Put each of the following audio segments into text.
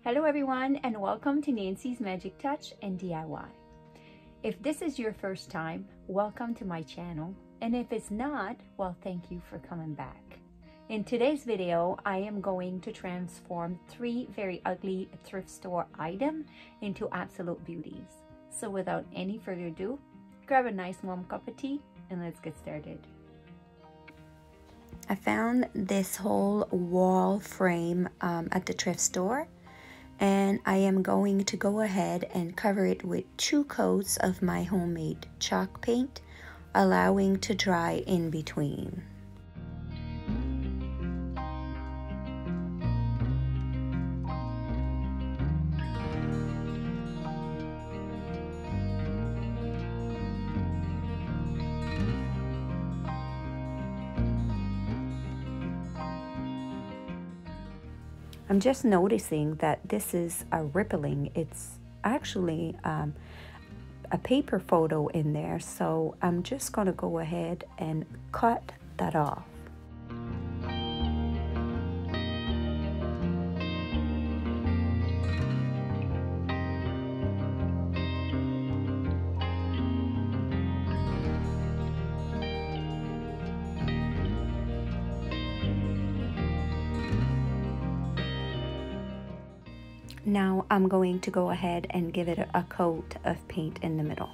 Hello everyone and welcome to Nancy's Magic Touch and DIY. If this is your first time, welcome to my channel, and if it's not, well, thank you for coming back. In today's video, I am going to transform 3 very ugly thrift store items into absolute beauties. So without any further ado, grab a nice warm cup of tea and let's get started. I found this whole wall frame at the thrift store, and I am going to go ahead and cover it with 2 coats of my homemade chalk paint, allowing to dry in between. I'm just noticing that this is a rippling. It's actually a paper photo in there, so I'm just gonna go ahead and cut that off. Now I'm going to go ahead and give it a coat of paint in the middle.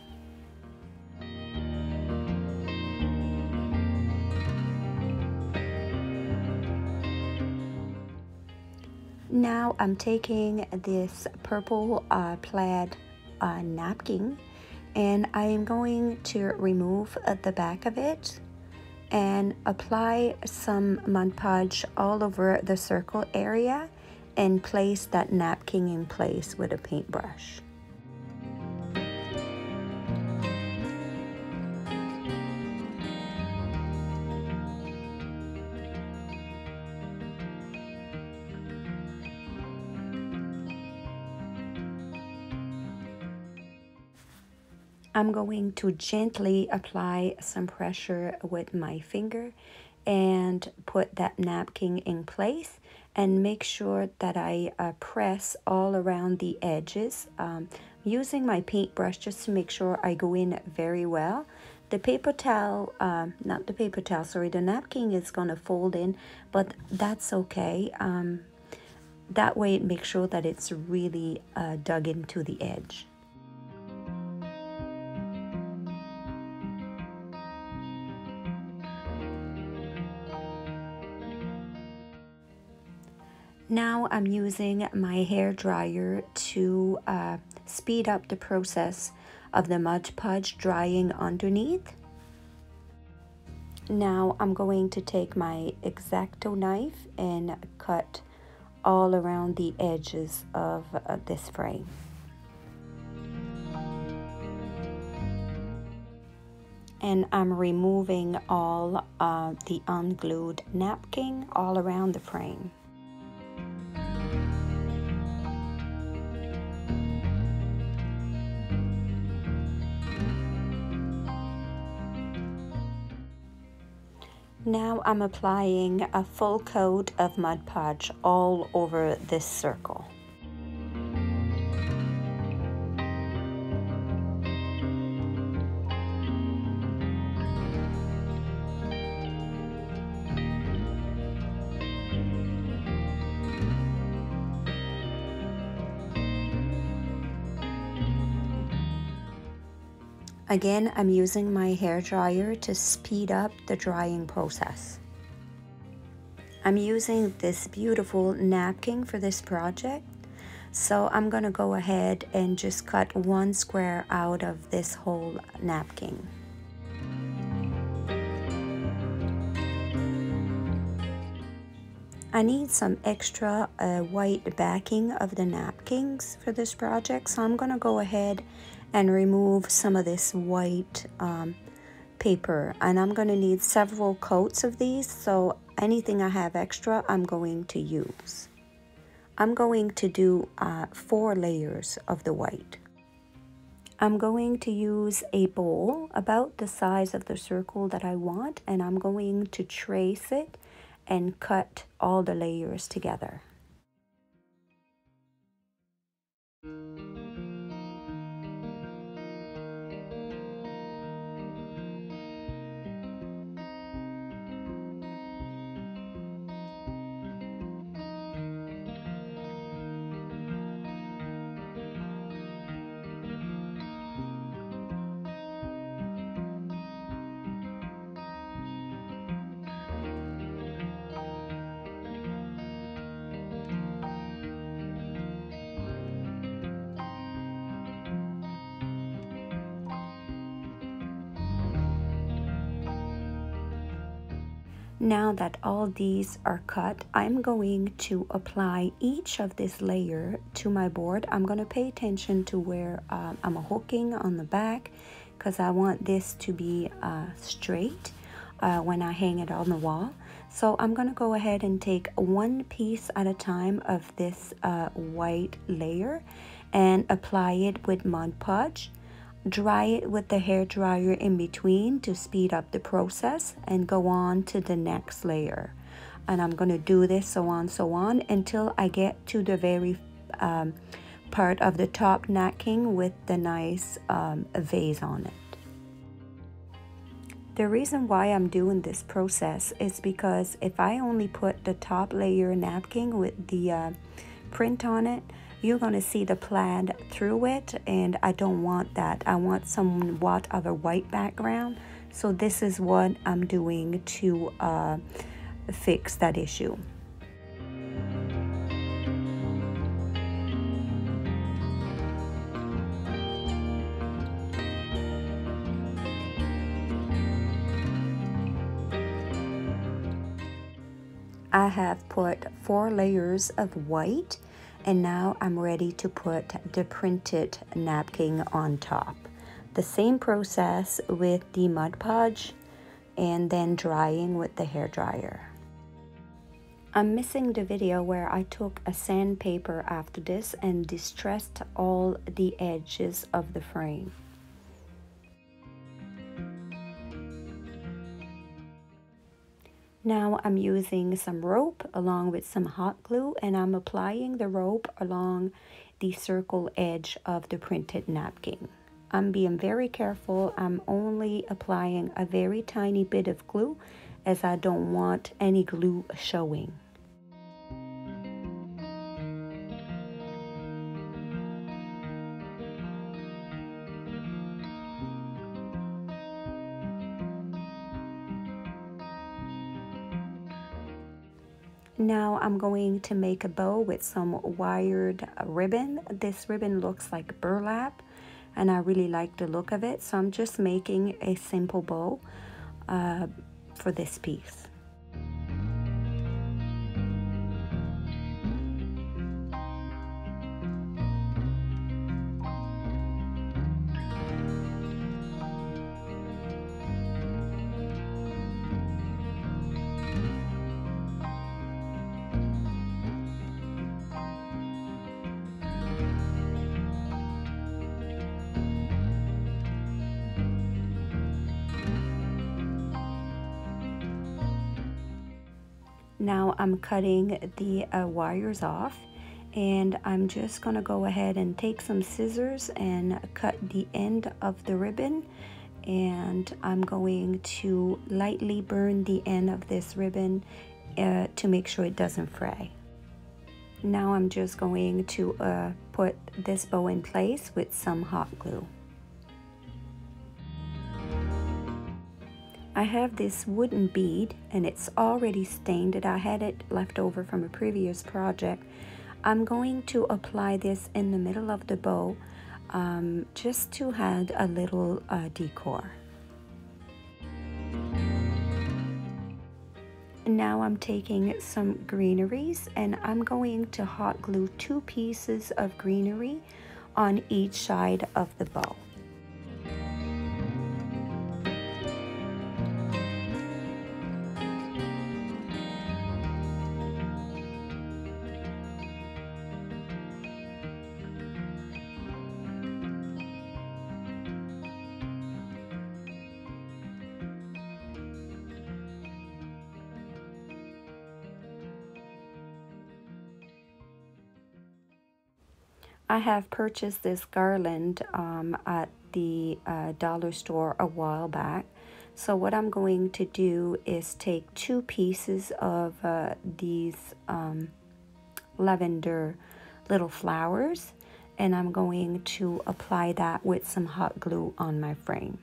Now I'm taking this purple plaid napkin, and I am going to remove the back of it and apply some Mod Podge all over the circle area and place that napkin in place with a paintbrush. I'm going to gently apply some pressure with my finger and put that napkin in place, and make sure that I press all around the edges, using my paintbrush just to make sure I go in very well. The paper towel, not the paper towel, sorry, the napkin is gonna fold in, but that's okay. That way it makes sure that it's really dug into the edge. Now I'm using my hair dryer to speed up the process of the Mod Podge drying underneath. Now I'm going to take my X-Acto knife and cut all around the edges of this frame. And I'm removing all the unglued napkin all around the frame. Now I'm applying a full coat of Mod Podge all over this circle. Again, I'm using my hair dryer to speed up the drying process. I'm using this beautiful napkin for this project, so I'm gonna go ahead and just cut 1 square out of this whole napkin. I need some extra white backing of the napkins for this project, so I'm gonna go ahead and remove some of this white paper, and I'm going to need several coats of these, so anything I have extra I'm going to use. I'm going to do 4 layers of the white. I'm going to use a bowl about the size of the circle that I want, and I'm going to trace it and cut all the layers together. Now that all these are cut, I'm going to apply each of this layer to my board. I'm going to pay attention to where I'm hooking on the back, because I want this to be straight when I hang it on the wall. So I'm going to go ahead and take one piece at a time of this white layer and apply it with Mod Podge. Dry it with the hair dryer in between to speed up the process, and go on to the next layer. And I'm going to do this so on until I get to the very part of the top napkin with the nice vase on it. The reason why I'm doing this process is because if I only put the top layer napkin with the print on it, you're going to see the plaid through it, and I don't want that. I want somewhat of a white background. So this is what I'm doing to fix that issue. I have put 4 layers of white, and now I'm ready to put the printed napkin on top. The same process with the Mod Podge, and then drying with the hair dryer. I'm missing the video where I took a sandpaper after this and distressed all the edges of the frame. Now I'm using some rope along with some hot glue, and I'm applying the rope along the circle edge of the printed napkin. I'm being very careful. I'm only applying a very tiny bit of glue, as I don't want any glue showing. Now I'm going to make a bow with some wired ribbon. This ribbon looks like burlap, and I really like the look of it. So I'm just making a simple bow for this piece. Now I'm cutting the wires off, and I'm just gonna go ahead and take some scissors and cut the end of the ribbon, and I'm going to lightly burn the end of this ribbon to make sure it doesn't fray. Now I'm just going to put this bow in place with some hot glue. I have this wooden bead, and it's already stained. I had it left over from a previous project. I'm going to apply this in the middle of the bow just to add a little decor. Now I'm taking some greeneries, and I'm going to hot glue 2 pieces of greenery on each side of the bow. I have purchased this garland at the dollar store a while back. So what I'm going to do is take 2 pieces of these lavender little flowers, and I'm going to apply that with some hot glue on my frame.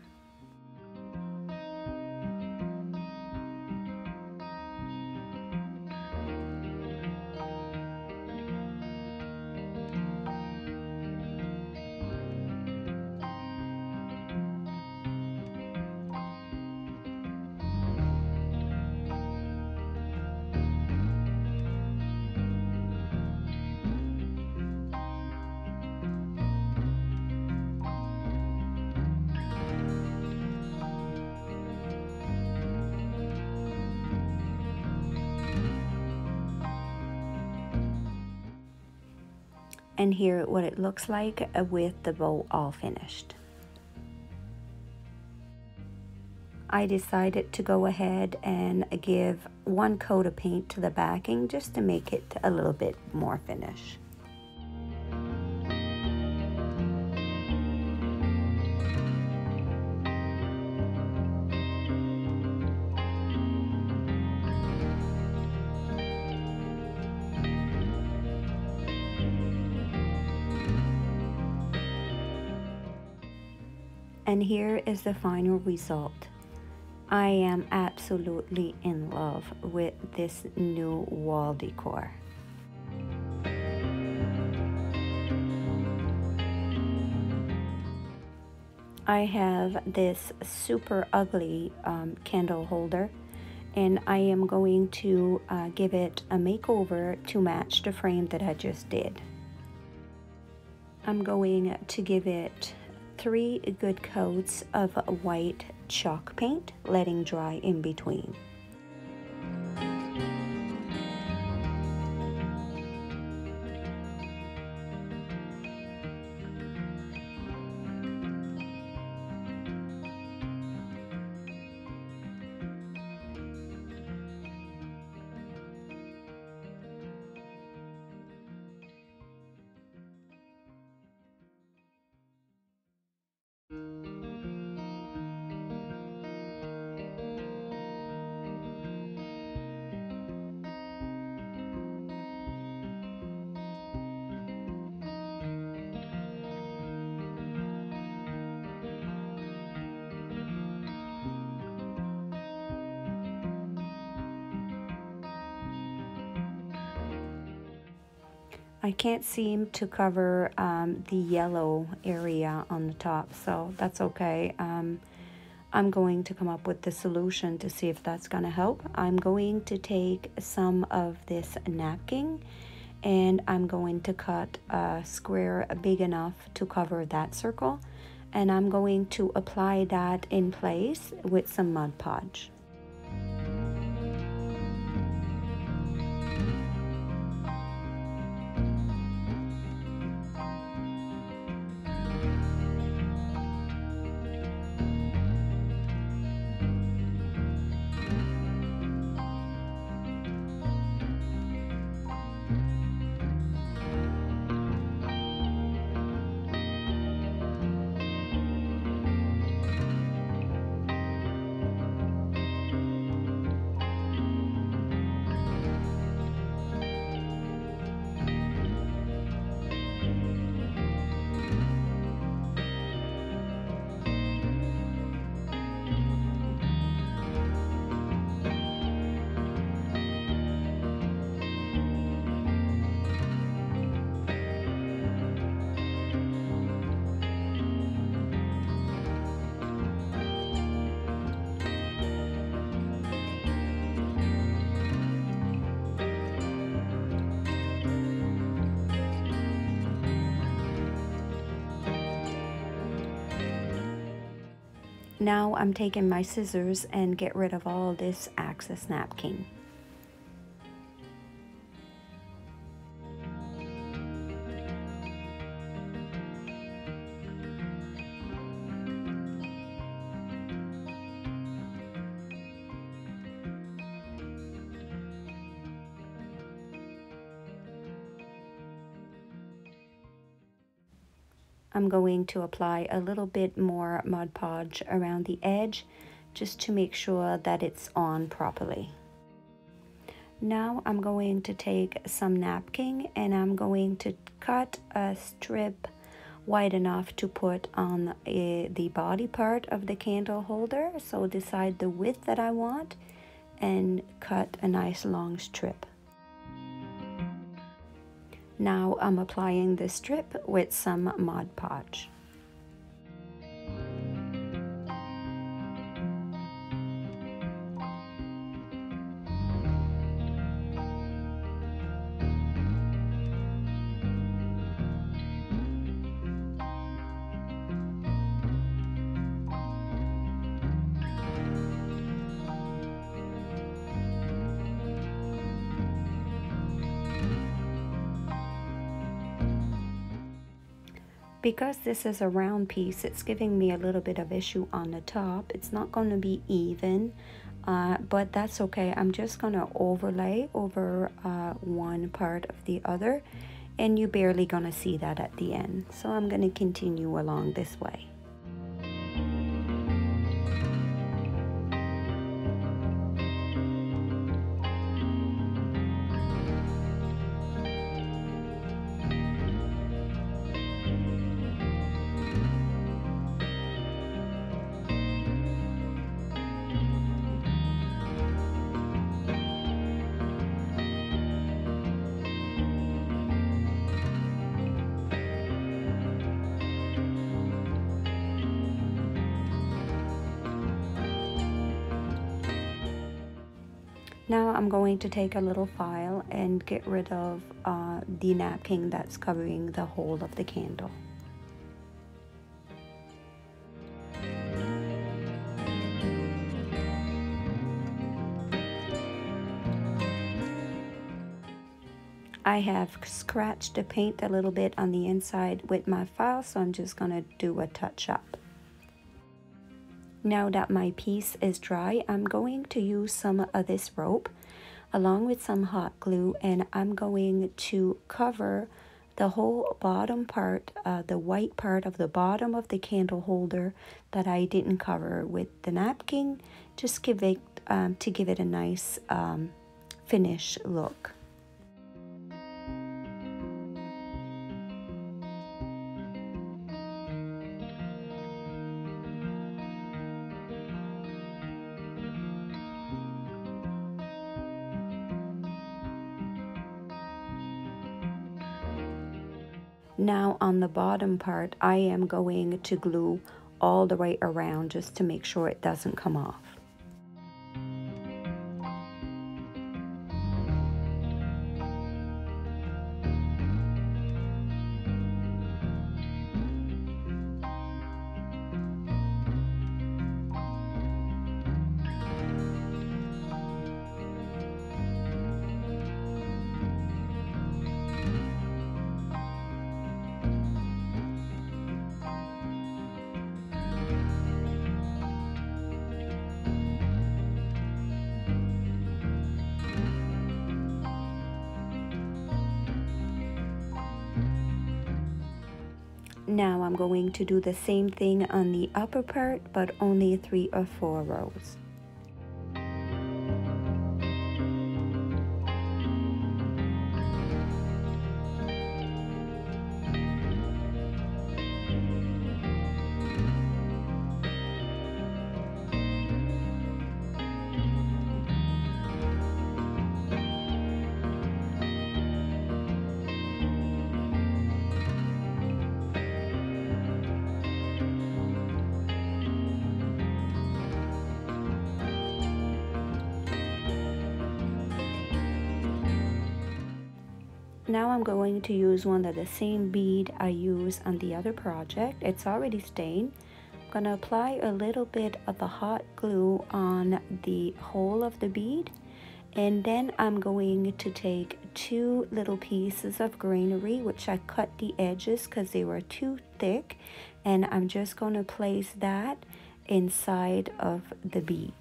And here what it looks like with the bow all finished. I decided to go ahead and give one coat of paint to the backing just to make it a little bit more finish. And here is the final result. I am absolutely in love with this new wall decor. I have this super ugly candle holder, and I am going to give it a makeover to match the frame that I just did. I'm going to give it 3 good coats of white chalk paint, letting dry in between. I can't seem to cover the yellow area on the top, so that's okay. I'm going to come up with the solution to see if that's going to help. I'm going to take some of this napkin and I'm going to cut a square big enough to cover that circle, and I'm going to apply that in place with some Mod Podge. Now I'm taking my scissors and get rid of all this excess napkin. I'm going to apply a little bit more Mod Podge around the edge just to make sure that it's on properly. Now I'm going to take some napkin and I'm going to cut a strip wide enough to put on the body part of the candle holder. So decide the width that I want and cut a nice long strip. Now I'm applying the strip with some Mod Podge. Because this is a round piece, it's giving me a little bit of issue on the top. It's not going to be even, but that's okay. I'm just going to overlay over one part of the other, and you're barely going to see that at the end. So I'm going to continue along this way. Now I'm going to take a little file and get rid of the napkin that's covering the whole of the candle. I have scratched the paint a little bit on the inside with my file, so I'm just going to do a touch up. Now that my piece is dry, I'm going to use some of this rope along with some hot glue, and I'm going to cover the whole bottom part, the white part of the bottom of the candle holder that I didn't cover with the napkin, just give it to give it a nice finish look. Now on the bottom part, I am going to glue all the way around just to make sure it doesn't come off. Now I'm going to do the same thing on the upper part, but only 3 or 4 rows. Now I'm going to use one of the same bead I used on the other project. It's already stained. I'm going to apply a little bit of the hot glue on the hole of the bead, and then I'm going to take 2 little pieces of greenery, which I cut the edges because they were too thick, and I'm just going to place that inside of the bead.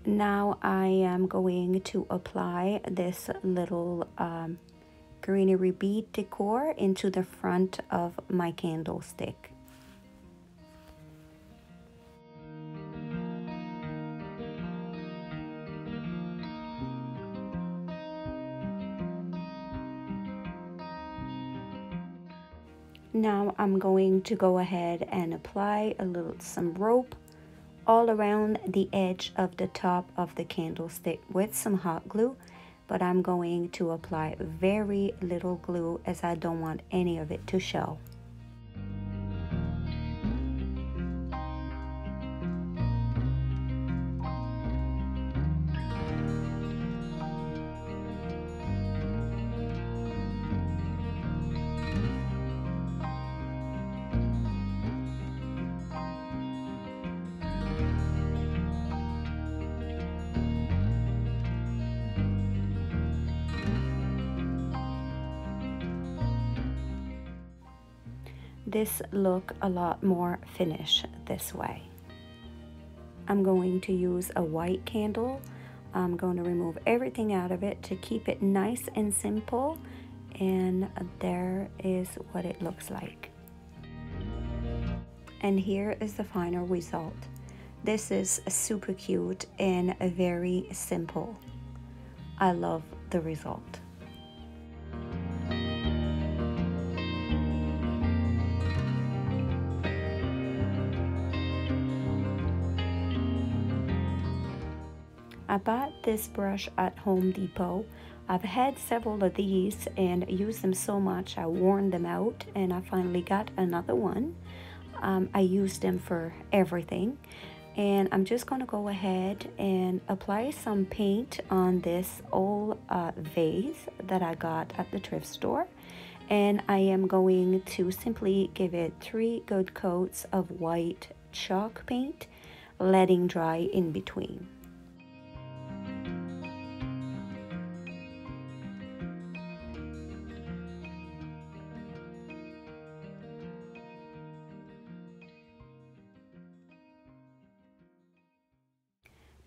Now I am going to apply this little greenery bead decor into the front of my candlestick. Now I'm going to go ahead and apply some rope all around the edge of the top of the candlestick with some hot glue, but I'm going to apply very little glue as I don't want any of it to show. This look a lot more finished this way. I'm going to use a white candle. I'm going to remove everything out of it to keep it nice and simple, and there is what it looks like. And here is the final result. This is super cute and very simple. I love the result. I bought this brush at Home Depot. I've had several of these and used them so much I worn them out, and I finally got another one. I use them for everything, and I'm just going to go ahead and apply some paint on this old vase that I got at the thrift store, and I am going to simply give it 3 good coats of white chalk paint, letting dry in between.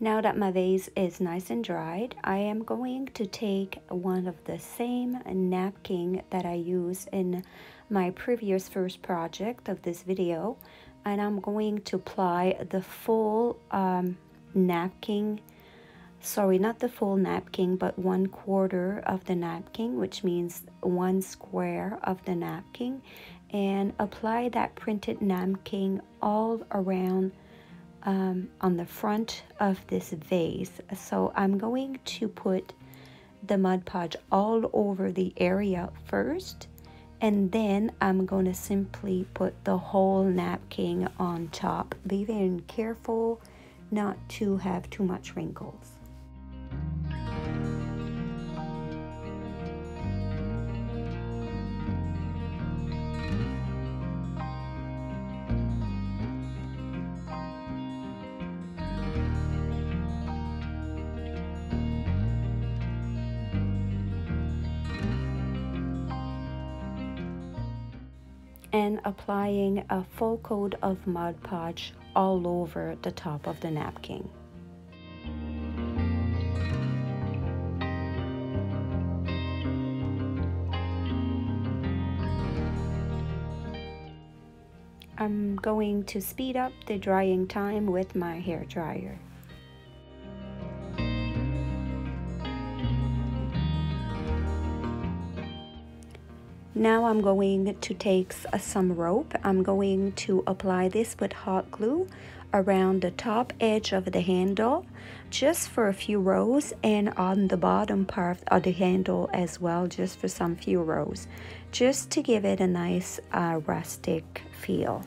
Now that my vase is nice and dried, I am going to take one of the same napkin that I used in my previous first project of this video, and I'm going to apply the full napkin, sorry, not the full napkin, but 1/4 of the napkin, which means 1 square of the napkin, and apply that printed napkin all around on the front of this vase. So I'm going to put the Mod Podge all over the area first, and then I'm going to simply put the whole napkin on top. Be very careful not to have too much wrinkles. And applying a full coat of Mod Podge all over the top of the napkin. I'm going to speed up the drying time with my hair dryer. Now I'm going to take some rope. I'm going to apply this with hot glue around the top edge of the handle just for a few rows, and on the bottom part of the handle as well, just for some few rows, just to give it a nice rustic feel.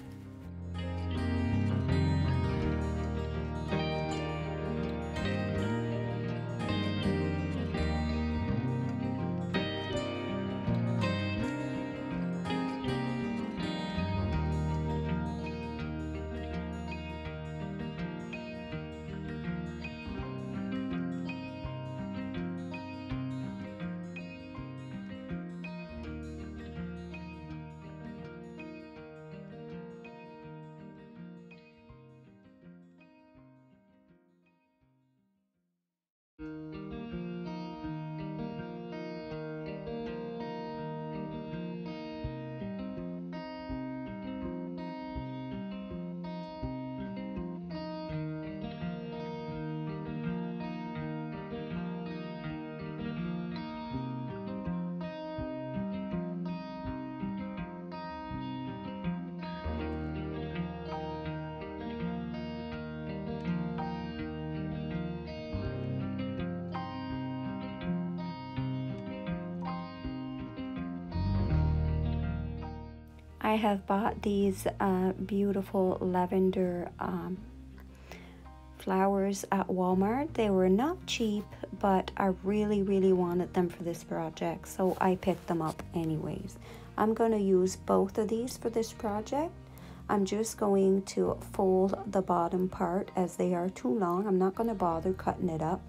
I have bought these beautiful lavender flowers at Walmart. They were not cheap, but I really wanted them for this project, so I picked them up anyways. I'm going to use both of these for this project. I'm just going to fold the bottom part as they are too long. I'm not going to bother cutting it up,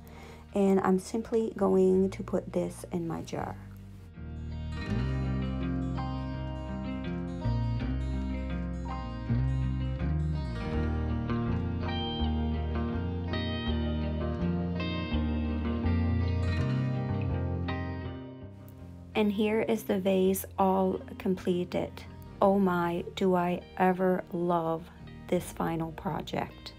and I'm simply going to put this in my jar. And here is the vase all completed. Oh my, do I ever love this final project.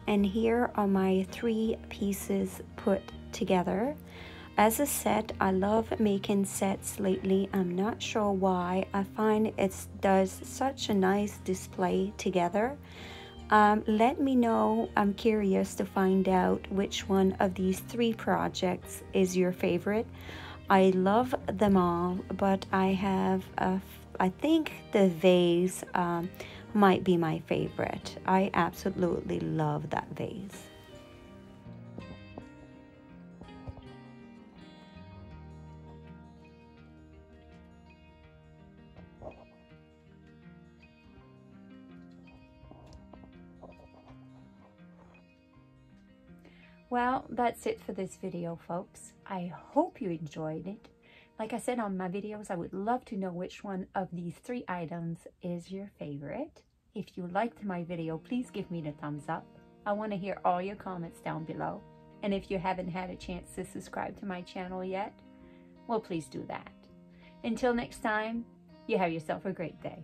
And here are my 3 pieces put together. As a set, I love making sets lately. I'm not sure why. I find it does such a nice display together. Let me know. I'm curious to find out which one of these 3 projects is your favorite. I love them all, but I think the vase might be my favorite. I absolutely love that vase. Well, that's it for this video, folks. I hope you enjoyed it. Like I said on my videos, I would love to know which one of these 3 items is your favorite. If you liked my video, please give me the thumbs up. I want to hear all your comments down below. And if you haven't had a chance to subscribe to my channel yet, well, please do that. Until next time, you have yourself a great day.